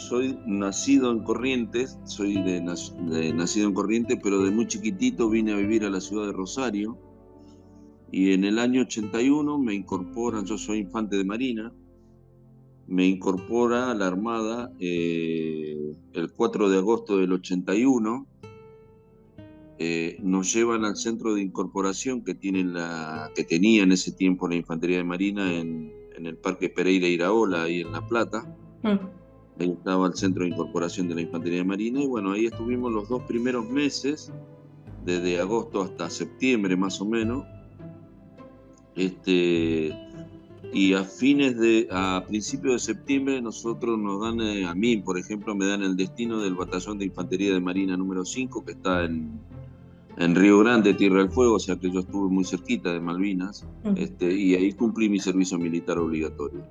soy nacido en Corrientes, nacido en Corrientes, pero de muy chiquitito vine a vivir a la ciudad de Rosario. Y en el año 81 me incorporan, yo soy infante de Marina, me incorpora a la Armada el 4 de agosto del 81. Nos llevan al centro de incorporación que tenía en ese tiempo la Infantería de Marina en el Parque Pereira Iraola, ahí en La Plata. Ahí estaba el centro de incorporación de la Infantería de Marina, y bueno, ahí estuvimos los 2 primeros meses, desde agosto hasta septiembre más o menos. Y a principios de septiembre nosotros nos dan, a mí por ejemplo, me dan el destino del batallón de Infantería de Marina número 5, que está en Río Grande, Tierra del Fuego, o sea que yo estuve muy cerquita de Malvinas, y ahí cumplí mi servicio militar obligatorio.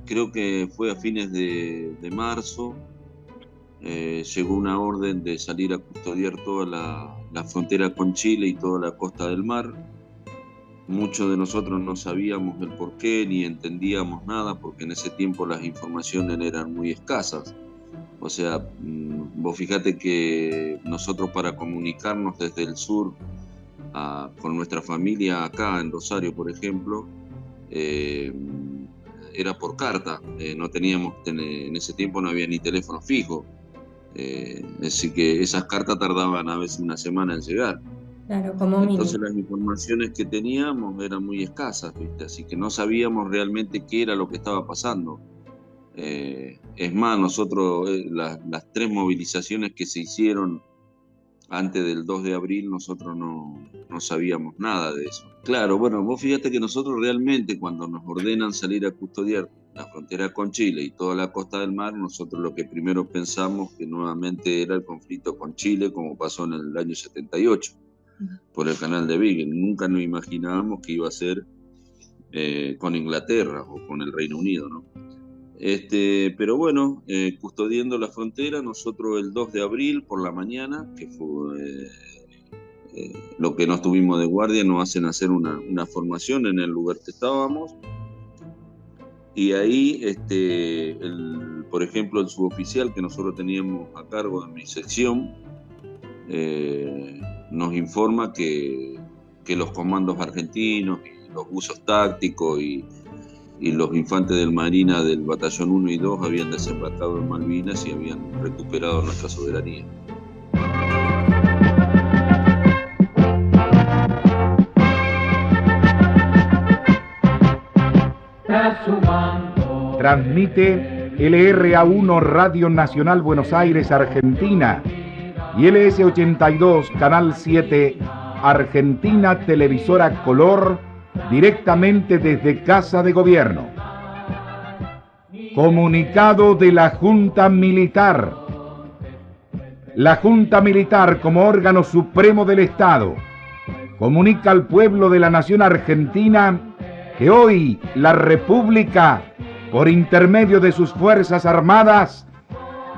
Creo que fue a fines de marzo, llegó una orden de salir a custodiar toda la frontera con Chile y toda la costa del mar. Muchos de nosotros no sabíamos el porqué ni entendíamos nada, porque en ese tiempo las informaciones eran muy escasas. O sea, vos fíjate que nosotros, para comunicarnos desde el sur con nuestra familia acá en Rosario, por ejemplo, era por carta. No teníamos, en ese tiempo no había ni teléfono fijo. Así que esas cartas tardaban a veces una semana en llegar. Claro, como mínimo. Entonces las informaciones que teníamos eran muy escasas, ¿viste? Así que no sabíamos realmente qué era lo que estaba pasando. Es más, nosotros, las 3 movilizaciones que se hicieron antes del 2 de abril, nosotros no sabíamos nada de eso. Claro, bueno, vos fíjate que nosotros realmente, cuando nos ordenan salir a custodiar la frontera con Chile y toda la costa del mar, nosotros lo que primero pensamos que nuevamente era el conflicto con Chile, como pasó en el año 78, por el canal de Beagle. Nunca nos imaginábamos que iba a ser con Inglaterra o con el Reino Unido, ¿no? Pero bueno, custodiando la frontera, nosotros el 2 de abril por la mañana, que fue lo que nos tuvimos de guardia, nos hacen hacer una formación en el lugar que estábamos. Y ahí, por ejemplo, el suboficial que nosotros teníamos a cargo de mi sección, nos informa que los comandos argentinos y los buzos tácticos y los infantes del Marina del batallón 1 y 2 habían desembarcado en Malvinas y habían recuperado nuestra soberanía. Transmite LRA1 Radio Nacional Buenos Aires, Argentina, y LS82 Canal 7 Argentina Televisora Color, directamente desde Casa de Gobierno. Comunicado de la Junta Militar. La Junta Militar, como órgano supremo del Estado, comunica al pueblo de la nación argentina que hoy la República, por intermedio de sus Fuerzas Armadas,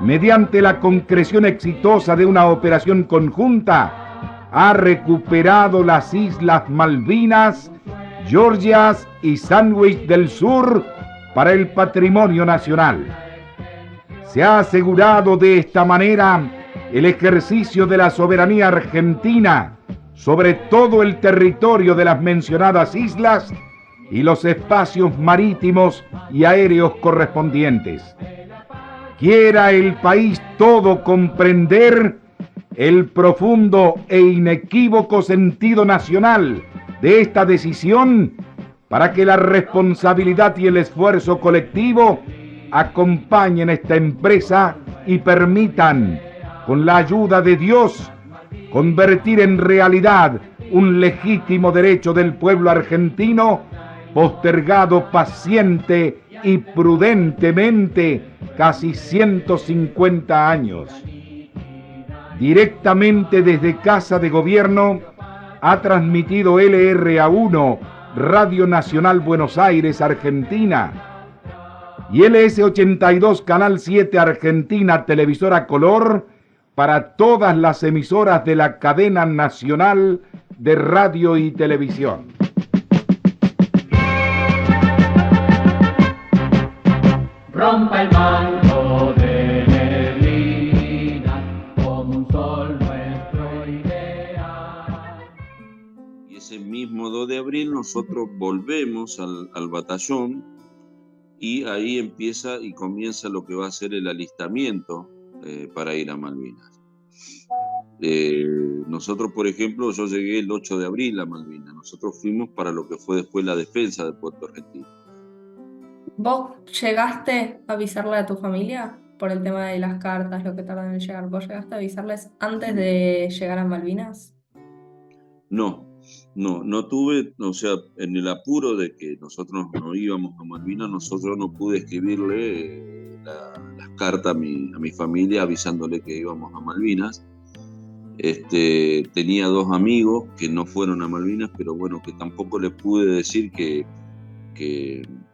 mediante la concreción exitosa de una operación conjunta, ha recuperado las Islas Malvinas, Georgias y Sandwich del Sur para el patrimonio nacional. Se ha asegurado de esta manera el ejercicio de la soberanía argentina sobre todo el territorio de las mencionadas islas y los espacios marítimos y aéreos correspondientes. Quiera el país todo comprender el profundo e inequívoco sentido nacional de esta decisión, para que la responsabilidad y el esfuerzo colectivo acompañen esta empresa y permitan, con la ayuda de Dios, convertir en realidad un legítimo derecho del pueblo argentino, postergado paciente y prudentemente casi 150 años. Directamente desde Casa de Gobierno ha transmitido LRA1 Radio Nacional Buenos Aires, Argentina, y LS82 Canal 7 Argentina Televisora Color para todas las emisoras de la cadena nacional de radio y televisión. Rom rompa el manto de neblina, como un sol nuestro ideal. Y ese mismo 2 de abril nosotros volvemos al batallón y ahí empieza y comienza lo que va a ser el alistamiento para ir a Malvinas. Nosotros, por ejemplo, yo llegué el 8 de abril a Malvinas. Nosotros fuimos para lo que fue después la defensa de Puerto Argentino. ¿Vos llegaste a avisarle a tu familia por el tema de las cartas, lo que tardan en llegar? ¿Vos llegaste a avisarles antes de llegar a Malvinas? No tuve, o sea, en el apuro de que nosotros no íbamos a Malvinas, nosotros no pude escribirle las cartas a mi familia avisándole que íbamos a Malvinas. Tenía 2 amigos que no fueron a Malvinas, pero bueno, que tampoco les pude decir que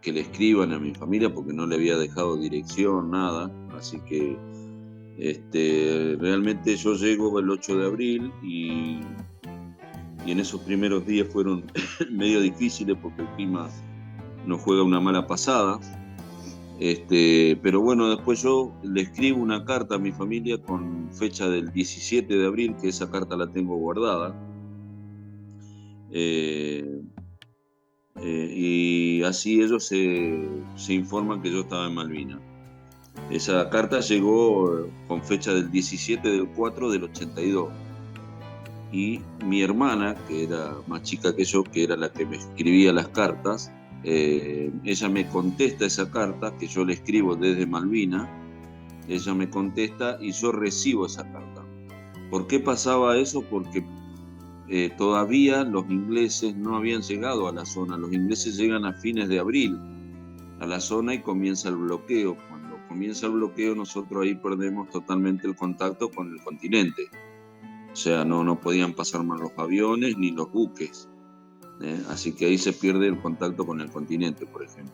le escriban a mi familia porque no le había dejado dirección, nada. Así que realmente yo llego el 8 de abril y en esos primeros días fueron medio difíciles porque el clima nos juega una mala pasada. Pero bueno, después yo le escribo una carta a mi familia con fecha del 17 de abril, que esa carta la tengo guardada. Y así ellos se informan que yo estaba en Malvinas. Esa carta llegó con fecha del 17 del 4 del 82. Y mi hermana, que era más chica que yo, que era la que me escribía las cartas, ella me contesta esa carta que yo le escribo desde Malvinas. Ella me contesta y yo recibo esa carta. ¿Por qué pasaba eso? Porque todavía los ingleses no habían llegado a la zona. Los ingleses llegan a fines de abril a la zona y comienza el bloqueo. Cuando comienza el bloqueo, nosotros ahí perdemos totalmente el contacto con el continente. O sea, no podían pasar más los aviones ni los buques. Así que ahí se pierde el contacto con el continente, por ejemplo.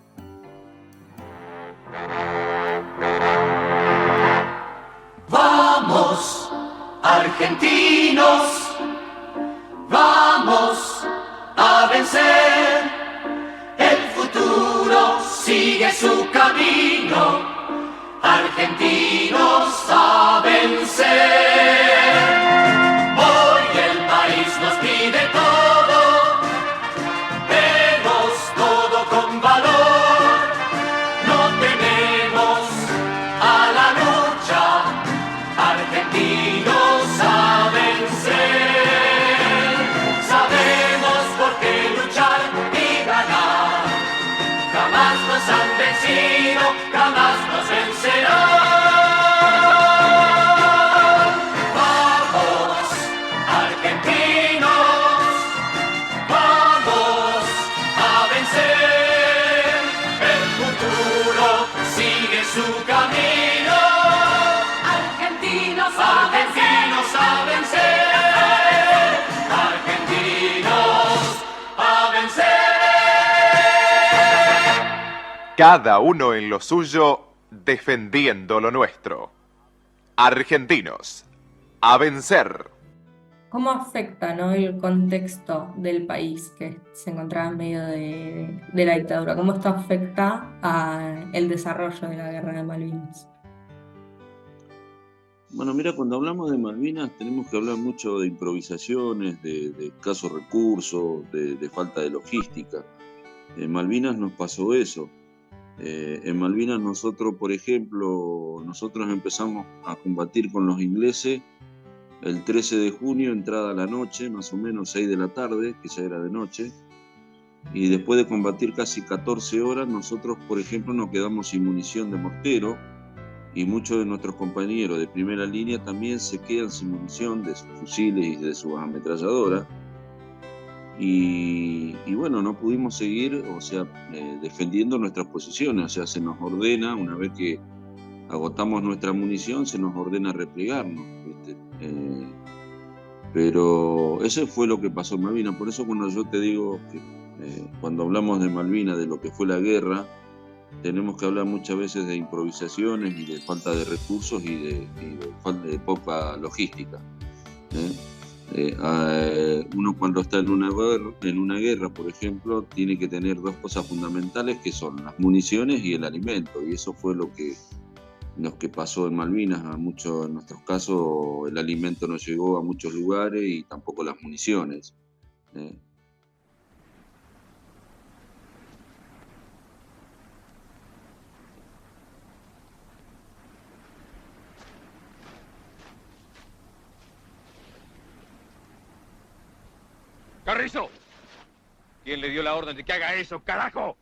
Vamos, argentinos, vamos a vencer. El futuro sigue su camino. Argentinos a vencer. Hoy el país nos pide todo. Demos todo con valor. No tenemos a la lucha. Argentinos a vencer. Sabemos por qué luchar y ganar. Jamás nos han vencido, jamás nos vencerán. Vamos, argentinos, vamos a vencer. El futuro sigue su camino. Argentinos a vencer. Argentinos a vencer. Cada uno en lo suyo, defendiendo lo nuestro. Argentinos, a vencer. ¿Cómo afecta, ¿no?, el contexto del país que se encontraba en medio de la dictadura? ¿Cómo esto afecta al desarrollo de la guerra de Malvinas? Bueno, mira, cuando hablamos de Malvinas tenemos que hablar mucho de improvisaciones, de escasos recursos, de falta de logística. En Malvinas nos pasó eso. En Malvinas nosotros, por ejemplo, nosotros empezamos a combatir con los ingleses el 13 de junio, entrada la noche, más o menos 6 de la tarde, que ya era de noche. Y después de combatir casi 14 horas, nosotros, por ejemplo, nos quedamos sin munición de mortero. Y muchos de nuestros compañeros de primera línea también se quedan sin munición de sus fusiles y de sus ametralladoras. Y bueno, no pudimos seguir, o sea, defendiendo nuestras posiciones. O sea, se nos ordena, una vez que agotamos nuestra munición, se nos ordena replegarnos, ¿viste? Pero eso fue lo que pasó en Malvinas. Por eso cuando yo te digo que cuando hablamos de Malvinas, de lo que fue la guerra, tenemos que hablar muchas veces de improvisaciones y de falta de recursos y de falta de poca logística. Uno cuando está en una guerra, por ejemplo, tiene que tener dos cosas fundamentales que son las municiones y el alimento, y eso fue lo que pasó en Malvinas. En nuestros casos el alimento no llegó a muchos lugares y tampoco las municiones. ¡Carrizo! ¿Quién le dio la orden de que haga eso, carajo?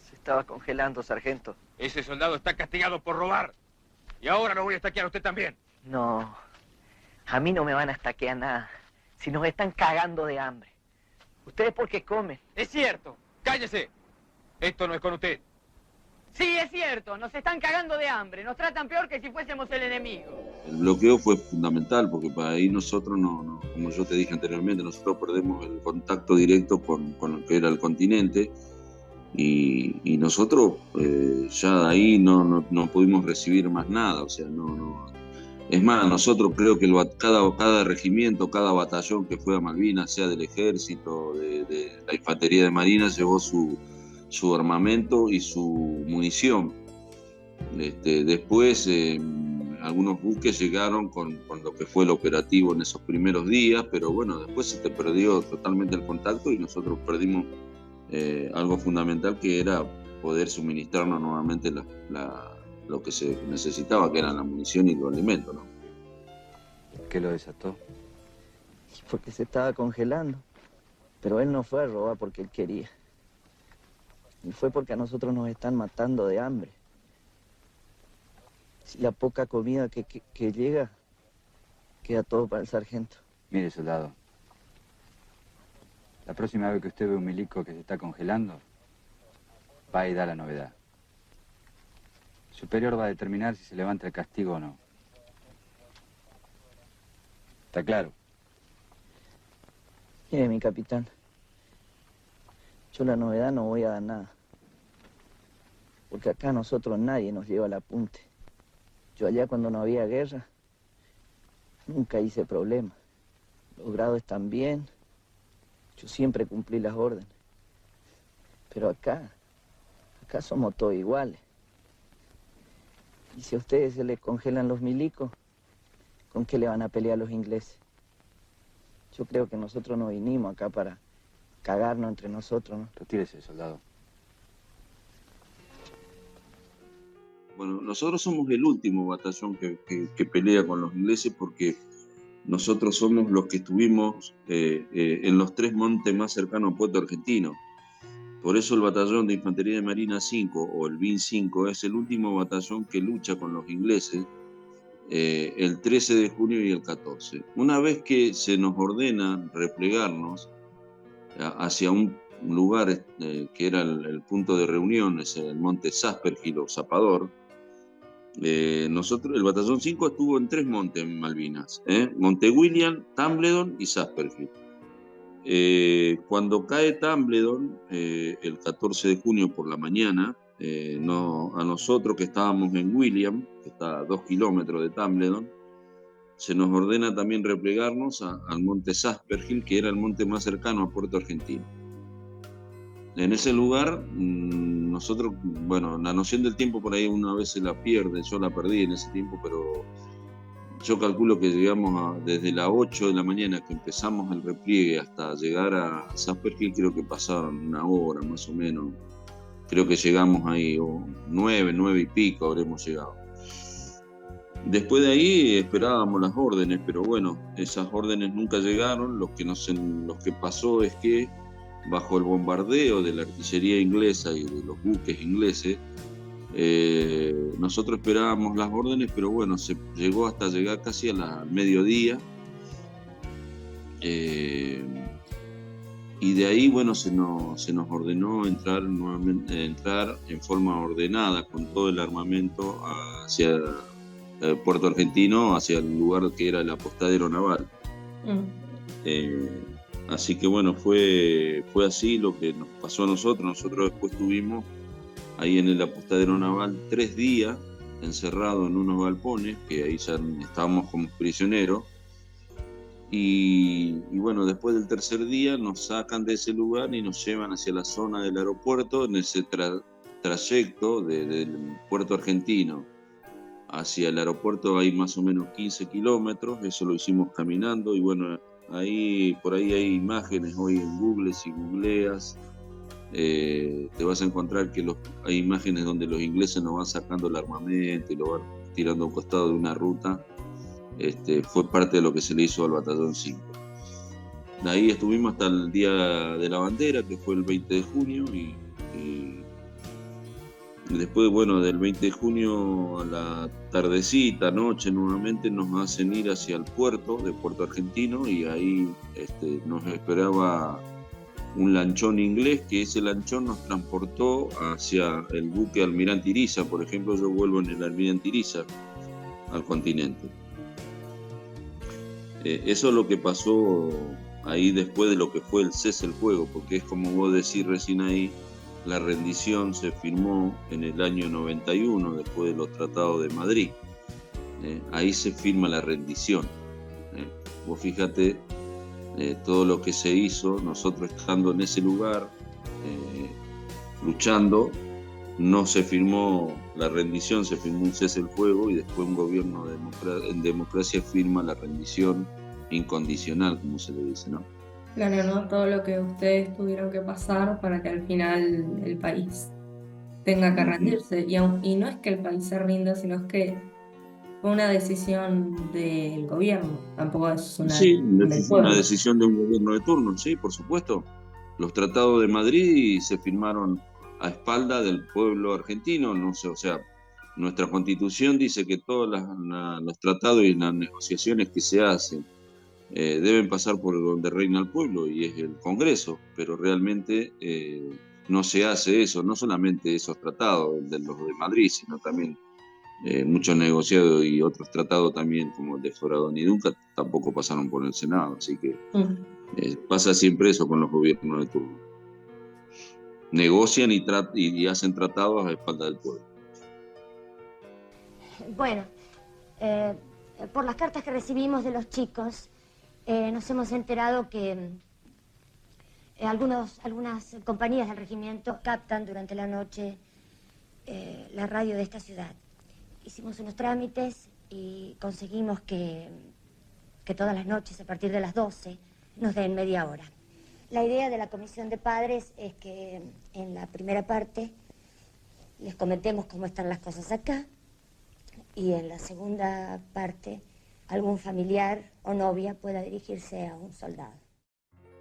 Se estaba congelando, sargento. Ese soldado está castigado por robar. Y ahora lo voy a estaquear a usted también. No, a mí no me van a estaquear nada. Si nos están cagando de hambre. Ustedes porque comen. Es cierto. ¡Cállese! Esto no es con usted. Sí, es cierto, nos están cagando de hambre, nos tratan peor que si fuésemos el enemigo. El bloqueo fue fundamental porque para ahí nosotros, como yo te dije anteriormente, nosotros perdemos el contacto directo con lo que era el continente y nosotros ya de ahí no pudimos recibir más nada, o sea, Es más, nosotros creo que cada regimiento, cada batallón que fue a Malvinas, sea del ejército, de la infantería de marina, llevó su armamento y su munición. Después algunos buques llegaron con lo que fue el operativo en esos primeros días, pero bueno, después se te perdió totalmente el contacto y nosotros perdimos algo fundamental, que era poder suministrarnos nuevamente lo que se necesitaba, que eran la munición y los alimentos, ¿no? ¿Qué lo desató? Porque se estaba congelando. Pero él no fue a robar porque él quería. Y fue porque a nosotros nos están matando de hambre. Si la poca comida que llega, queda todo para el sargento. Mire, soldado, la próxima vez que usted ve un milico que se está congelando, va y da la novedad. El superior va a determinar si se levanta el castigo o no. ¿Está claro? Mire, mi capitán, yo la novedad no voy a dar nada. Porque acá a nosotros nadie nos lleva el apunte. Yo allá cuando no había guerra, nunca hice problema. Los grados están bien, yo siempre cumplí las órdenes. Pero acá somos todos iguales. Y si a ustedes se les congelan los milicos, ¿con qué le van a pelear los ingleses? Yo creo que nosotros no vinimos acá para cagarnos entre nosotros, ¿no? Retírese, soldado. Bueno, nosotros somos el último batallón que pelea con los ingleses, porque nosotros somos los que estuvimos en los 3 montes más cercanos a Puerto Argentino. Por eso el batallón de Infantería de Marina 5 o el BIN 5 es el último batallón que lucha con los ingleses el 13 de junio y el 14. Una vez que se nos ordena replegarnos hacia un lugar que era el punto de reunión, es el monte Saspergil o Zapador, nosotros, el batallón 5 estuvo en 3 montes en Malvinas, Monte William, Tumbledon y Saspergil. Cuando cae Tumbledon, el 14 de junio por la mañana, a nosotros que estábamos en William, que está a 2 kilómetros de Tumbledon, se nos ordena también replegarnos al monte Saspergil, que era el monte más cercano a Puerto Argentino. En ese lugar, nosotros, bueno, la noción del tiempo por ahí una vez se la pierde, yo la perdí en ese tiempo, pero yo calculo que llegamos desde las 8 de la mañana que empezamos el repliegue hasta llegar a Saspergil, creo que pasaron una hora más o menos. Creo que llegamos ahí, 9 y pico habremos llegado. Después de ahí esperábamos las órdenes, pero bueno, esas órdenes nunca llegaron. Lo que pasó es que bajo el bombardeo de la artillería inglesa y de los buques ingleses, nosotros esperábamos las órdenes, pero bueno, se llegó hasta llegar casi a mediodía. Y de ahí, bueno, se nos ordenó entrar en forma ordenada con todo el armamento hacia Puerto Argentino, hacia el lugar que era el apostadero naval. Así que bueno, fue así lo que nos pasó a nosotros. Nosotros después estuvimos ahí en el apostadero naval 3 días encerrados en unos galpones, que ahí ya estábamos como prisioneros. Y bueno, después del tercer día nos sacan de ese lugar y nos llevan hacia la zona del aeropuerto. En ese trayecto del puerto argentino hacia el aeropuerto hay más o menos 15 kilómetros, eso lo hicimos caminando. Y bueno, por ahí hay imágenes hoy en Google, si googleas, te vas a encontrar que hay imágenes donde los ingleses nos van sacando el armamento y lo van tirando a un costado de una ruta. Fue parte de lo que se le hizo al Batallón 5. De ahí estuvimos hasta el Día de la Bandera, que fue el 20 de junio, y después, bueno, del 20 de junio a la tardecita, noche, nuevamente nos hacen ir hacia el puerto de Puerto Argentino, y ahí nos esperaba un lanchón inglés, que ese lanchón nos transportó hacia el buque Almirante Iriza. Por ejemplo, yo vuelvo en el Almirante Iriza al continente. Eso es lo que pasó ahí después de lo que fue el cese el fuego, porque es como vos decís recién ahí, la rendición se firmó en el año 91, después de los tratados de Madrid. Ahí se firma la rendición. Vos fíjate todo lo que se hizo, nosotros estando en ese lugar, luchando, no se firmó la rendición, se firmó un cese el fuego, y después un gobierno en democracia firma la rendición incondicional, como se le dice, ¿no? Claro, ¿no? Todo lo que ustedes tuvieron que pasar para que al final el país tenga que rendirse. Y no es que el país se rinda, sino es que fue una decisión del gobierno. Tampoco es una decisión del pueblo. Una decisión de un gobierno de turno, sí, por supuesto. Los tratados de Madrid se firmaron a espalda del pueblo argentino, no sé, o sea, nuestra Constitución dice que todos los tratados y las negociaciones que se hacen deben pasar por donde reina el pueblo, y es el Congreso, pero realmente no se hace eso, no solamente esos tratados de los de Madrid, sino también muchos negociados y otros tratados también, como el de Foradón y Dunca, tampoco pasaron por el Senado, así que pasa siempre eso con los gobiernos de turno. Negocian y hacen tratados a espalda del pueblo. Bueno, por las cartas que recibimos de los chicos, nos hemos enterado que algunas compañías del regimiento captan durante la noche la radio de esta ciudad. Hicimos unos trámites y conseguimos que todas las noches, a partir de las 12, nos den media hora. La idea de la comisión de padres es que en la primera parte les comentemos cómo están las cosas acá, y en la segunda parte algún familiar o novia pueda dirigirse a un soldado.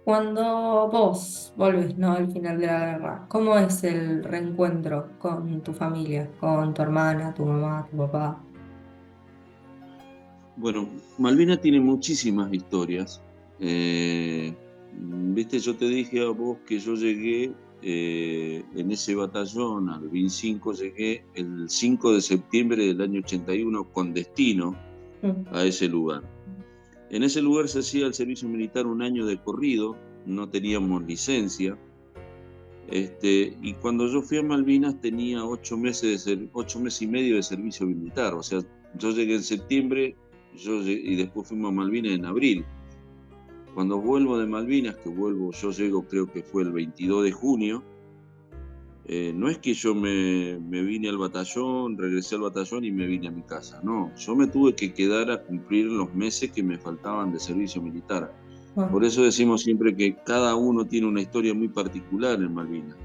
Cuando vos volvés, ¿no?, al final de la guerra, ¿cómo es el reencuentro con tu familia, con tu hermana, tu mamá, tu papá? Bueno, Malvinas tiene muchísimas historias. Viste, yo te dije a vos que yo llegué en ese batallón, al BIN 5, llegué el 5 de septiembre del año 81 con destino a ese lugar. En ese lugar se hacía el servicio militar un año de corrido, no teníamos licencia. Y cuando yo fui a Malvinas tenía 8 meses y medio de servicio militar. O sea, yo llegué en septiembre y después fuimos a Malvinas en abril. Cuando vuelvo de Malvinas, yo llego, creo que fue el 22 de junio, no es que yo me vine al batallón, regresé al batallón y me vine a mi casa, no, yo me tuve que quedar a cumplir los meses que me faltaban de servicio militar. Por eso decimos siempre que cada uno tiene una historia muy particular en Malvinas.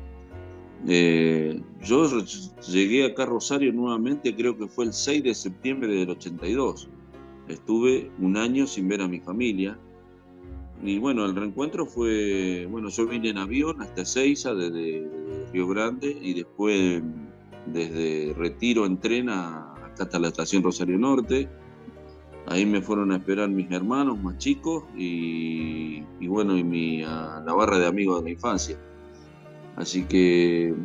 Yo llegué acá a Rosario nuevamente, creo que fue el 6 de septiembre del 82. Estuve un año sin ver a mi familia. Y bueno, el reencuentro fue, bueno, yo vine en avión hasta Ezeiza, desde Río Grande, y después desde Retiro en tren acá hasta la estación Rosario Norte. Ahí me fueron a esperar mis hermanos más chicos y bueno, a la barra de amigos de la infancia. Así que,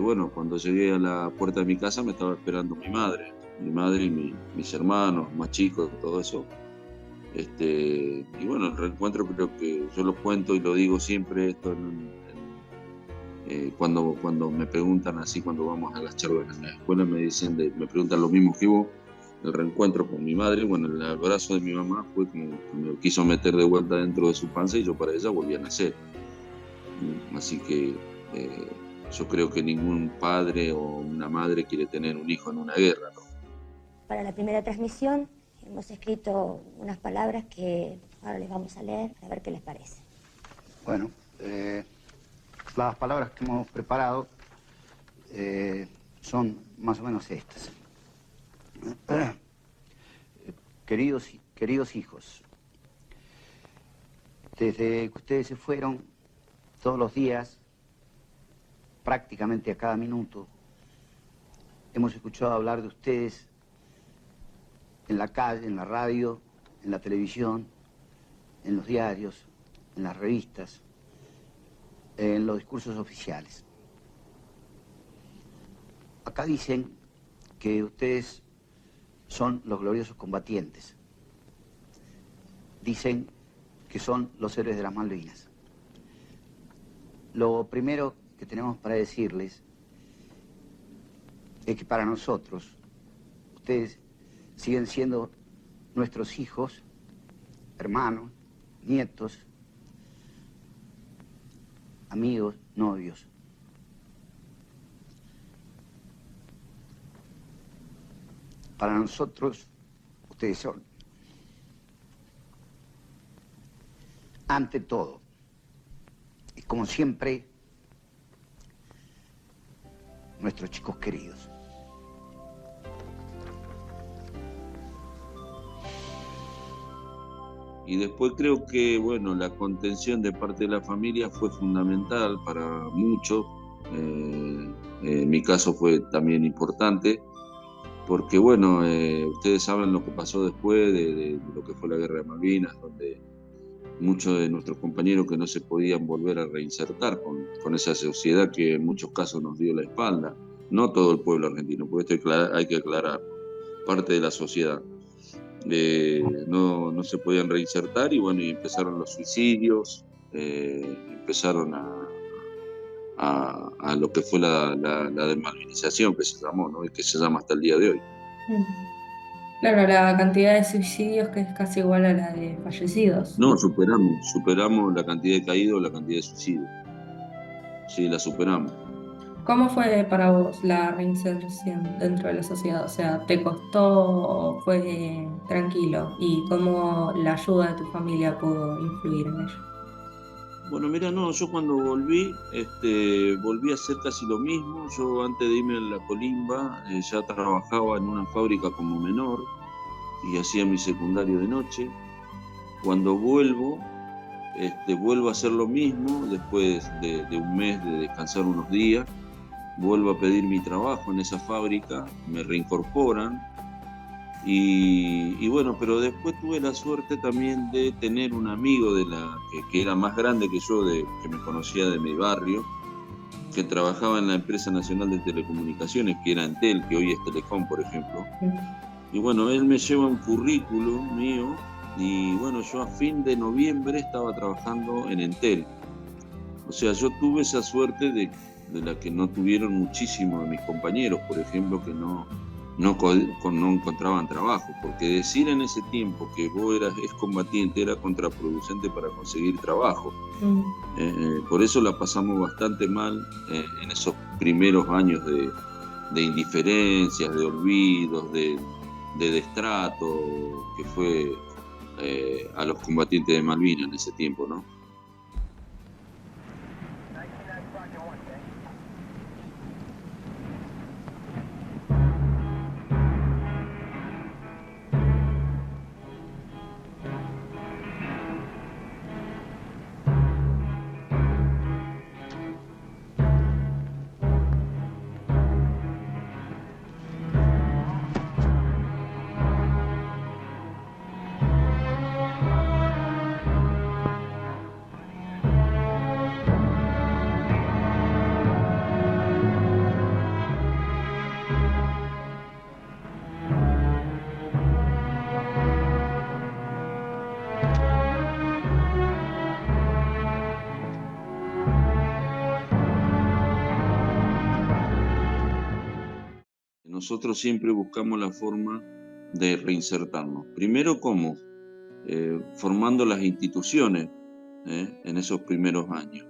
bueno, cuando llegué a la puerta de mi casa me estaba esperando mi madre y mis hermanos más chicos, todo eso. Y bueno, el reencuentro creo que yo lo cuento y lo digo siempre esto cuando me preguntan así, cuando vamos a las charlas en la escuela, me preguntan lo mismo que vos, el reencuentro con mi madre. Bueno, el abrazo de mi mamá fue como que me quiso meter de vuelta dentro de su panza y yo para ella volví a nacer. Así que yo creo que ningún padre o una madre quiere tener un hijo en una guerra, ¿no? Para la primera transmisión hemos escrito unas palabras que ahora les vamos a leer, a ver qué les parece. Bueno, las palabras que hemos preparado son más o menos estas. Queridos hijos, desde que ustedes se fueron, todos los días, prácticamente a cada minuto, hemos escuchado hablar de ustedes en la calle, en la radio, en la televisión, en los diarios, en las revistas, en los discursos oficiales. Acá dicen que ustedes son los gloriosos combatientes. Dicen que son los héroes de las Malvinas. Lo primero que tenemos para decirles es que para nosotros, ustedes siguen siendo nuestros hijos, hermanos, nietos, amigos, novios. Para nosotros, ustedes son, ante todo, y como siempre, nuestros chicos queridos. Y después creo que, bueno, la contención de parte de la familia fue fundamental para muchos. En mi caso fue también importante, porque, bueno, ustedes saben lo que pasó después de lo que fue la Guerra de Malvinas, donde muchos de nuestros compañeros que no se podían volver a reinsertar con esa sociedad que en muchos casos nos dio la espalda. No todo el pueblo argentino, porque esto hay que aclarar, parte de la sociedad. No se podían reinsertar y bueno, y empezaron los suicidios, empezaron a lo que fue la desmalvinización que se llamó, ¿no? Y que se llama hasta el día de hoy. Claro, la cantidad de suicidios que es casi igual a la de fallecidos. No, superamos la cantidad de caídos, la cantidad de suicidios. Sí, la superamos. ¿Cómo fue para vos la reinserción dentro de la sociedad? O sea, ¿te costó o fue tranquilo? ¿Y cómo la ayuda de tu familia pudo influir en ello? Bueno, mira, no, yo cuando volví a hacer casi lo mismo. Yo antes de irme a la Colimba ya trabajaba en una fábrica como menor y hacía mi secundario de noche. Cuando vuelvo a hacer lo mismo, después de un mes de descansar unos días, vuelvo a pedir mi trabajo en esa fábrica, me reincorporan y bueno, pero después tuve la suerte también de tener un amigo que era más grande que yo, que me conocía de mi barrio, que trabajaba en la empresa nacional de telecomunicaciones, que era Entel, que hoy es Telecom, por ejemplo. Y bueno, él me lleva un currículum mío y bueno, yo a fin de noviembre estaba trabajando en Entel. O sea, yo tuve esa suerte de la que no tuvieron muchísimos de mis compañeros, por ejemplo, que no encontraban trabajo, porque decir en ese tiempo que vos eras excombatiente era contraproducente para conseguir trabajo. Por eso la pasamos bastante mal en esos primeros años de indiferencias, de olvidos, de destrato que fue a los combatientes de Malvinas en ese tiempo, ¿no? Nosotros siempre buscamos la forma de reinsertarnos. Primero, ¿cómo? Formando las instituciones en esos primeros años.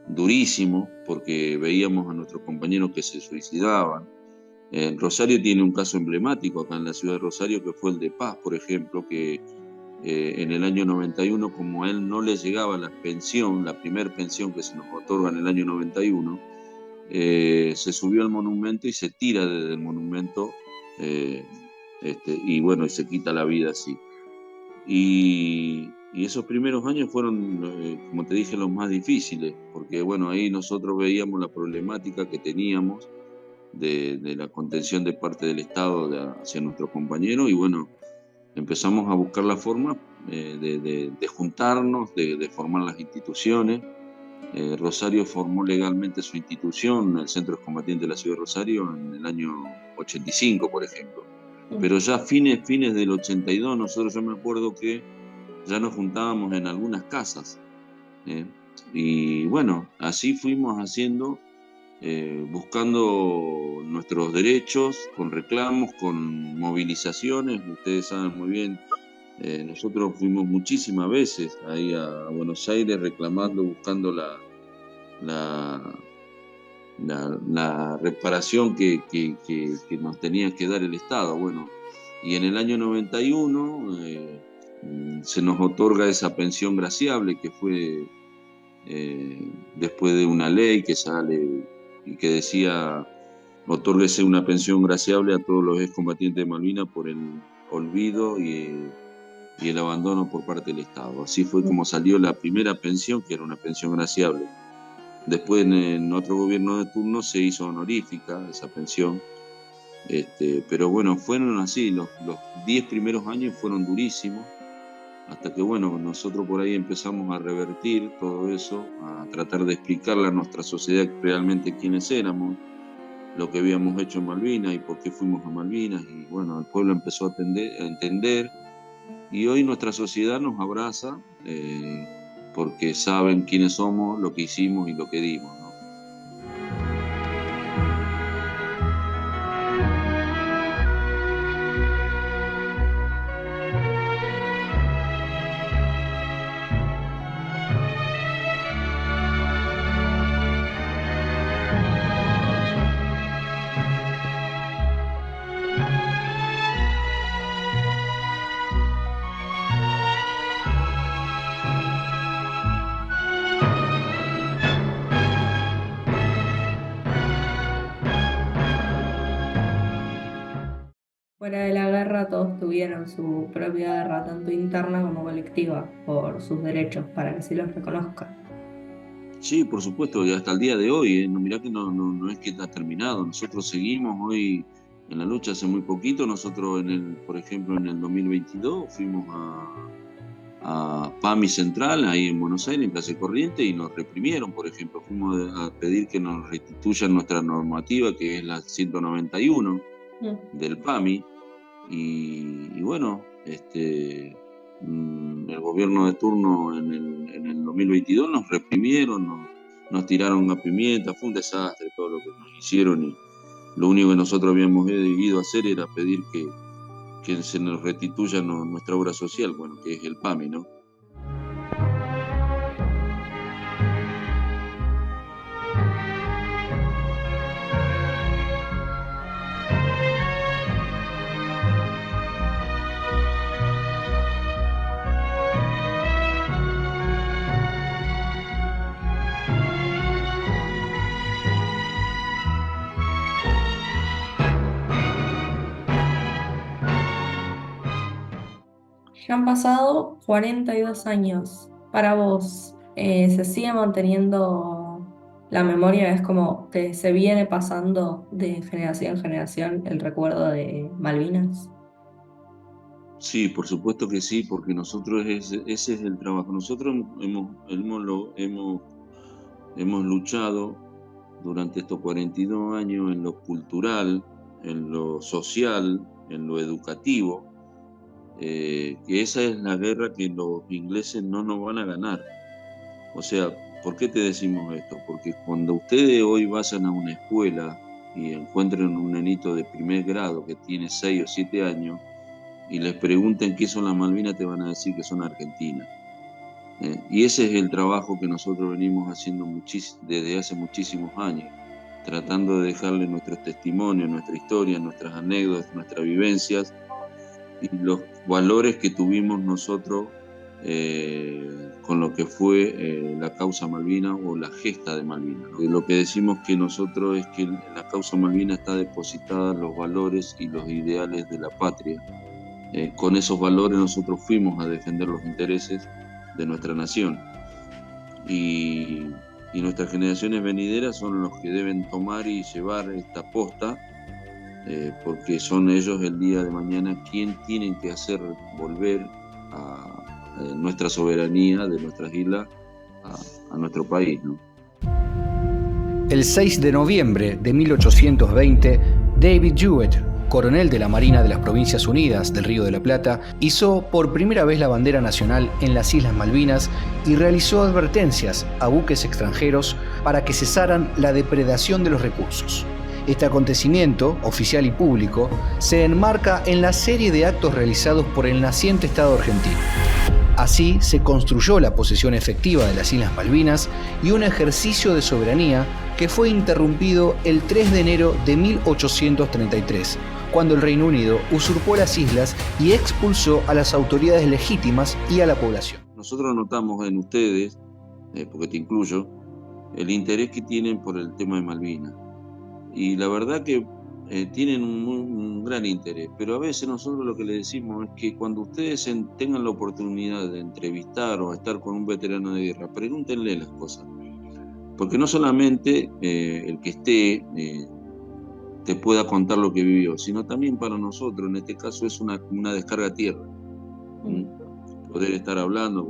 Durísimo, porque veíamos a nuestros compañeros que se suicidaban. Rosario tiene un caso emblemático acá en la ciudad de Rosario, que fue el de Paz, por ejemplo, que en el año 91, como a él no le llegaba la pensión, la primer pensión que se nos otorga en el año 91, se subió al monumento y se tira desde el monumento y bueno, y se quita la vida así. Y esos primeros años fueron, como te dije, los más difíciles, porque bueno, ahí nosotros veíamos la problemática que teníamos de la contención de parte del Estado hacia nuestros compañeros, y bueno, empezamos a buscar la forma de juntarnos, de formar las instituciones. Rosario formó legalmente su institución, el Centro Excombatiente de la Ciudad de Rosario, en el año 85, por ejemplo. Pero ya fines del 82, nosotros, yo me acuerdo que ya nos juntábamos en algunas casas. Y bueno, así fuimos haciendo, buscando nuestros derechos, con reclamos, con movilizaciones. Ustedes saben muy bien, nosotros fuimos muchísimas veces ahí a Buenos Aires reclamando, buscando la reparación que nos tenía que dar el Estado. Bueno, y en el año 91 se nos otorga esa pensión graciable, que fue después de una ley que sale y que decía: otórguese una pensión graciable a todos los excombatientes de Malvinas por el olvido y el abandono por parte del Estado. Así fue como salió la primera pensión, que era una pensión graciable. Después, en otro gobierno de turno, se hizo honorífica esa pensión. Pero bueno, fueron así, los 10 primeros años fueron durísimos, hasta que bueno, nosotros por ahí empezamos a revertir todo eso, a tratar de explicarle a nuestra sociedad realmente quiénes éramos, lo que habíamos hecho en Malvinas y por qué fuimos a Malvinas, y bueno, el pueblo empezó a entender, y hoy nuestra sociedad nos abraza porque saben quiénes somos, lo que hicimos y lo que dimos, ¿no? Fuera de la guerra todos tuvieron su propia guerra, tanto interna como colectiva, por sus derechos, para que se los reconozca. Sí, por supuesto, y hasta el día de hoy, ¿eh? No, mirá que no es que está terminado. Nosotros seguimos hoy en la lucha. Hace muy poquito, nosotros, por ejemplo, en el 2022, fuimos a PAMI Central, ahí en Buenos Aires, en Plaza Corriente, y nos reprimieron, por ejemplo. Fuimos a pedir que nos restituyan nuestra normativa, que es la 191 del PAMI, y bueno, el gobierno de turno en el 2022 nos reprimieron, nos tiraron a pimienta, fue un desastre todo lo que nos hicieron, y lo único que nosotros habíamos debido hacer era pedir que se nos restituya nuestra obra social, bueno, que es el PAMI, ¿no? Ya han pasado 42 años. Para vos, ¿se sigue manteniendo la memoria? ¿Es como que se viene pasando de generación en generación el recuerdo de Malvinas? Sí, por supuesto que sí, porque nosotros ese es el trabajo. Nosotros hemos luchado durante estos 42 años en lo cultural, en lo social, en lo educativo, que esa es la guerra que los ingleses no nos van a ganar. O sea, ¿por qué te decimos esto? Porque cuando ustedes hoy vayan a una escuela y encuentren un nenito de primer grado que tiene 6 o 7 años, y les pregunten qué son las Malvinas, te van a decir que son Argentinas. Y ese es el trabajo que nosotros venimos haciendo desde hace muchísimos años, tratando de dejarle nuestros testimonios, nuestra historia, nuestras anécdotas, nuestras vivencias y los valores que tuvimos nosotros con lo que fue la causa Malvinas o la gesta de Malvinas, ¿no? Lo que decimos que nosotros es que en la causa Malvinas está depositada los valores y los ideales de la patria. Con esos valores nosotros fuimos a defender los intereses de nuestra nación. Y nuestras generaciones venideras son los que deben tomar y llevar esta posta, porque son ellos el día de mañana quien tienen que hacer volver a nuestra soberanía de nuestras islas a nuestro país, ¿no? El 6 de noviembre de 1820, David Jewett, coronel de la Marina de las Provincias Unidas del Río de la Plata, izó por primera vez la bandera nacional en las Islas Malvinas y realizó advertencias a buques extranjeros para que cesaran la depredación de los recursos. Este acontecimiento, oficial y público, se enmarca en la serie de actos realizados por el naciente Estado argentino. Así se construyó la posesión efectiva de las Islas Malvinas y un ejercicio de soberanía que fue interrumpido el 3 de enero de 1833, cuando el Reino Unido usurpó las islas y expulsó a las autoridades legítimas y a la población. Nosotros notamos en ustedes, porque te incluyo, el interés que tienen por el tema de Malvinas. Y la verdad que tienen un gran interés, pero a veces nosotros lo que les decimos es que cuando ustedes tengan la oportunidad de entrevistar o estar con un veterano de guerra, pregúntenle las cosas, porque no solamente el que esté te pueda contar lo que vivió, sino también para nosotros, en este caso es una descarga a tierra, poder estar hablando,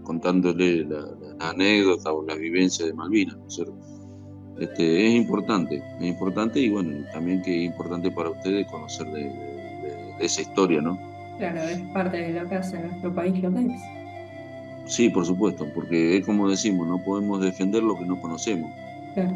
contándole la anécdota o la vivencia de Malvinas, ¿no es cierto? Es importante y bueno, también que es importante para ustedes conocer de esa historia, ¿no? Claro, es parte de lo que hace nuestro país lo que es. Sí, por supuesto, porque es como decimos, no podemos defender lo que no conocemos. Claro.